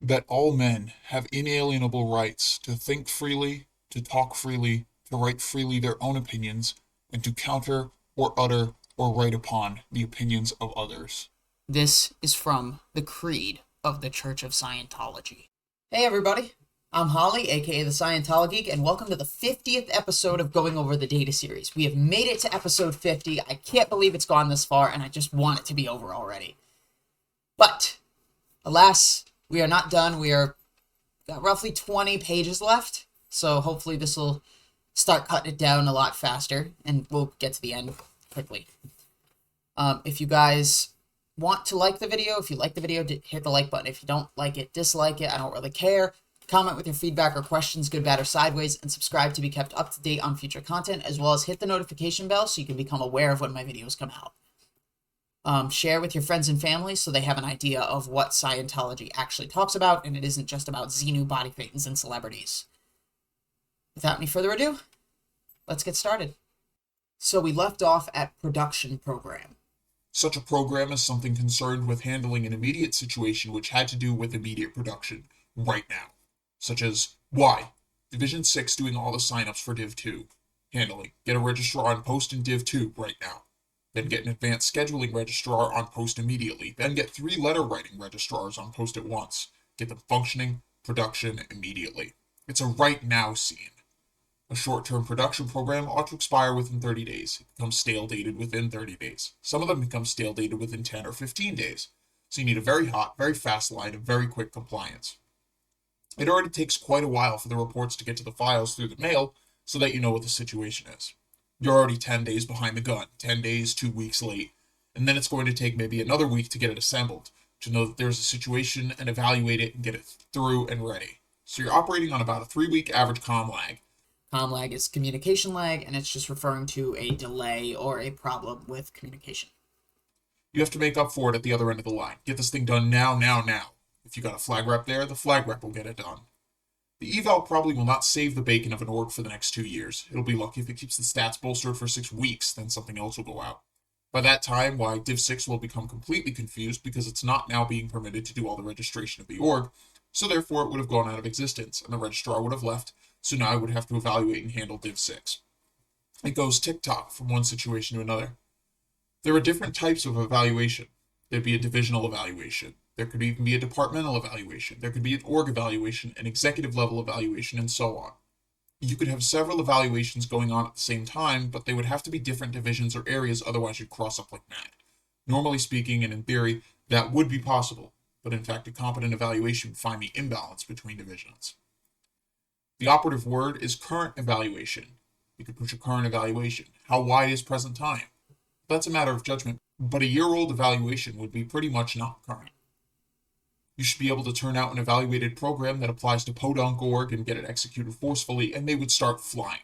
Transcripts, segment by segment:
that all men have inalienable rights to think freely, to talk freely, to write freely their own opinions, and to counter or utter or write upon the opinions of others. This is from the Creed of the Church of Scientology. Hey everybody, I'm Holly, aka the ScientoloGeek, and welcome to the 50th episode of Going Over the Data series. We have made it to episode 50. I can't believe it's gone this far, and I just want it to be over already. But, alas, we are not done. We are got roughly 20 pages left, so hopefully this will start cutting it down a lot faster, and we'll get to the end quickly. If you guys want to like the video, if you like the video, hit the like button. If you don't like it, dislike it. I don't really care. Comment with your feedback or questions, good, bad, or sideways, and subscribe to be kept up to date on future content, as well as hit the notification bell so you can become aware of when my videos come out. Share with your friends and family so they have an idea of what Scientology actually talks about, and it isn't just about Xenu body thetans and celebrities. Without any further ado, let's get started. So we left off at production program. Such a program is something concerned with handling an immediate situation which had to do with immediate production, right now. Such as, why? Division 6 doing all the signups for Div 2. Handling, get a registrar on post in Div 2 right now. Then get an advanced scheduling registrar on post immediately. Then get 3 letter writing registrars on post at once. Get them functioning, production immediately. It's a right now scene. A short-term production program ought to expire within 30 days. It becomes stale-dated within 30 days. Some of them become stale-dated within 10 or 15 days. So you need a very hot, very fast line of very quick compliance. It already takes quite a while for the reports to get to the files through the mail so that you know what the situation is. You're already 10 days behind the gun, 10 days, 2 weeks late, and then it's going to take maybe another week to get it assembled, to know that there's a situation and evaluate it and get it through and ready. So you're operating on about a 3-week average comm lag. Comm lag is communication lag, and it's just referring to a delay or a problem with communication. You have to make up for it at the other end of the line. Get this thing done now, now, now. If you got a flag rep there, the flag rep will get it done. The eval probably will not save the bacon of an org for the next 2 years. It'll be lucky if it keeps the stats bolstered for 6 weeks, then something else will go out. By that time, why, Div 6 will become completely confused because it's not now being permitted to do all the registration of the org, so therefore it would have gone out of existence, and the registrar would have left, so now I would have to evaluate and handle Div 6. It goes tick-tock from one situation to another. There are different types of evaluation. There'd be a divisional evaluation. There could even be a departmental evaluation. There could be an org evaluation, an executive level evaluation, and so on. You could have several evaluations going on at the same time, but they would have to be different divisions or areas, otherwise you'd cross up like mad. Normally speaking, and in theory, that would be possible, but in fact a competent evaluation would find the imbalance between divisions. The operative word is current evaluation. You could push a current evaluation. How wide is present time? That's a matter of judgment, but a year-old evaluation would be pretty much not current. You should be able to turn out an evaluated program that applies to podunk org and get it executed forcefully, and they would start flying.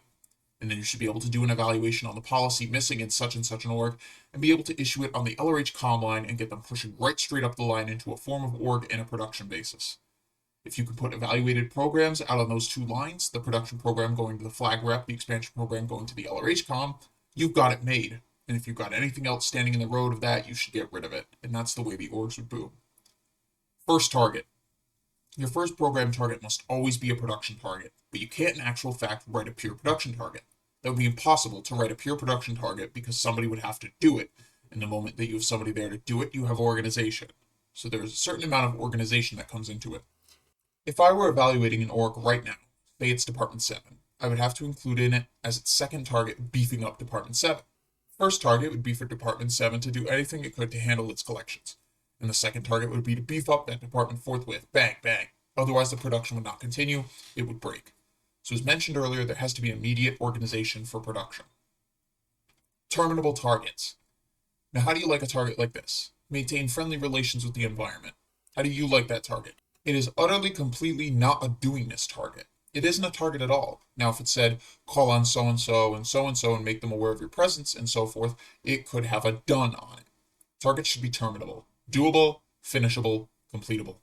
And then you should be able to do an evaluation on the policy missing in such and such an org, and be able to issue it on the LRH comm line and get them pushing right straight up the line into a form of org and a production basis. If you can put evaluated programs out on those 2 lines, the production program going to the flag rep, the expansion program going to the LRH comm, you've got it made. And if you've got anything else standing in the road of that, you should get rid of it. And that's the way the orgs would boom. First target. Your first program target must always be a production target, but you can't in actual fact write a pure production target. That would be impossible to write a pure production target because somebody would have to do it. And the moment that you have somebody there to do it, you have organization. So there's a certain amount of organization that comes into it. If I were evaluating an org right now, say it's Department 7, I would have to include in it as its second target beefing up Department 7. First target would be for Department 7 to do anything it could to handle its collections. And the second target would be to beef up that department forthwith. Bang, bang. Otherwise, the production would not continue. It would break. So as mentioned earlier, there has to be immediate organization for production. Terminable targets. Now, how do you like a target like this? Maintain friendly relations with the environment. How do you like that target? It is utterly, completely not a doingness target. It isn't a target at all. Now, if it said, call on so-and-so and make them aware of your presence and so forth, it could have a done on it. Targets should be terminable. Doable, finishable, completable.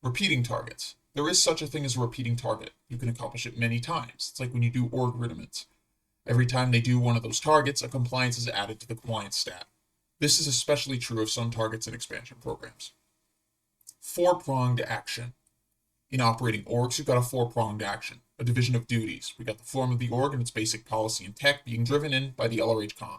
Repeating targets. There is such a thing as a repeating target. You can accomplish it many times. It's like when you do org riddiments. Every time they do one of those targets, a compliance is added to the compliance stat. This is especially true of some targets in expansion programs. Four-pronged action. In operating orgs, you've got a four-pronged action, a division of duties. We got the form of the org and its basic policy and tech being driven in by the LRH-Com.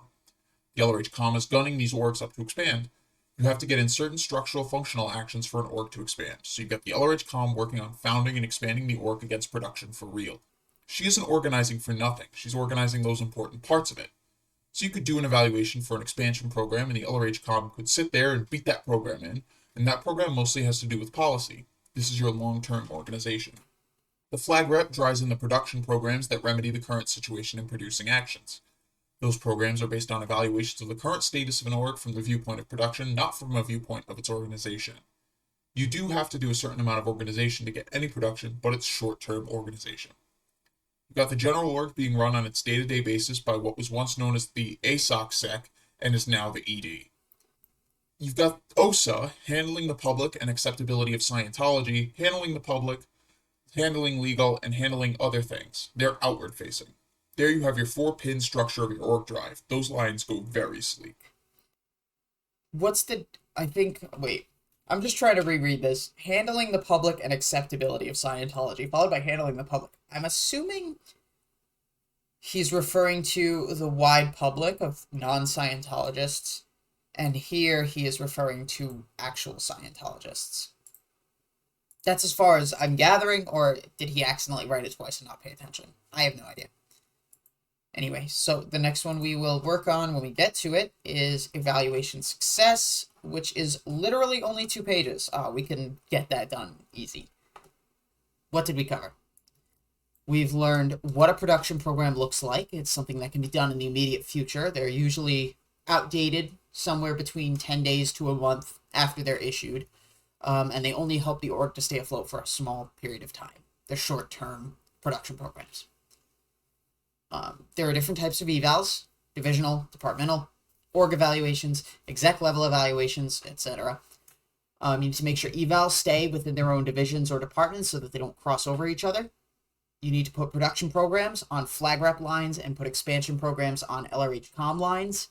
The LRH-Com is gunning these orgs up to expand. You have to get in certain structural functional actions for an org to expand. So you've got the LRH-Com working on founding and expanding the org against production for real. She isn't organizing for nothing. She's organizing those important parts of it. So you could do an evaluation for an expansion program, and the LRH-Com could sit there and beat that program in, and that program mostly has to do with policy. This is your long-term organization. The flag rep drives in the production programs that remedy the current situation in producing actions. Those programs are based on evaluations of the current status of an org from the viewpoint of production, not from a viewpoint of its organization. You do have to do a certain amount of organization to get any production, but it's short-term organization. You've got the general org being run on its day-to-day basis by what was once known as the ASOC sec and is now the ED. You've got OSA handling the public and acceptability of Scientology, handling the public, handling legal, and handling other things. They're outward facing. There you have your 4-pin structure of your org drive. Those lines go very sleek. I'm just trying to reread this. Handling the public and acceptability of Scientology, followed by handling the public. I'm assuming he's referring to the wide public of non-Scientologists, and here he is referring to actual Scientologists. That's as far as I'm gathering, or did he accidentally write it twice and not pay attention? I have no idea. Anyway, so the next one we will work on when we get to it is evaluation success, which is literally only 2 pages. We can get that done easy. What did we cover? We've learned what a production program looks like. It's something that can be done in the immediate future. They're usually outdated somewhere between 10 days to a month after they're issued, and they only help the org to stay afloat for a small period of time. They're short-term production programs. There are different types of evals: divisional, departmental, org evaluations, exec level evaluations, etc. You need to make sure evals stay within their own divisions or departments so that they don't cross over each other. You need to put production programs on flag rep lines and put expansion programs on LRH-Com lines.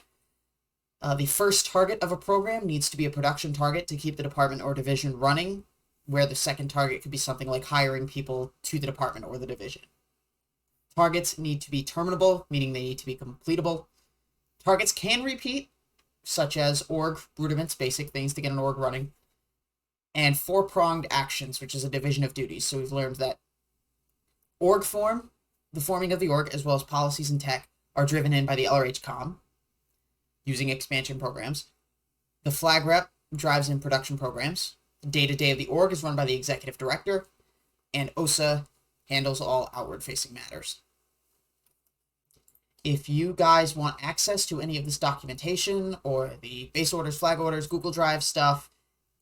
The first target of a program needs to be a production target to keep the department or division running, where the second target could be something like hiring people to the department or the division. Targets need to be terminable, meaning they need to be completable. Targets can repeat, such as org rudiments, basic things to get an org running. And 4-pronged actions, which is a division of duties. So we've learned that org form, the forming of the org, as well as policies and tech, are driven in by the LRH-Com using expansion programs. The flag rep drives in production programs. The day-to-day of the org is run by the executive director, and OSA handles all outward-facing matters. If you guys want access to any of this documentation or the base orders, flag orders, Google Drive stuff,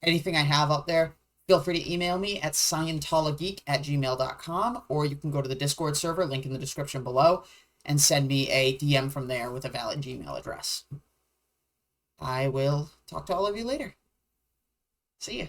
anything I have up there, feel free to email me at scientologeek@gmail.com, or you can go to the Discord server, link in the description below, and send me a DM from there with a valid Gmail address. I will talk to all of you later. See ya.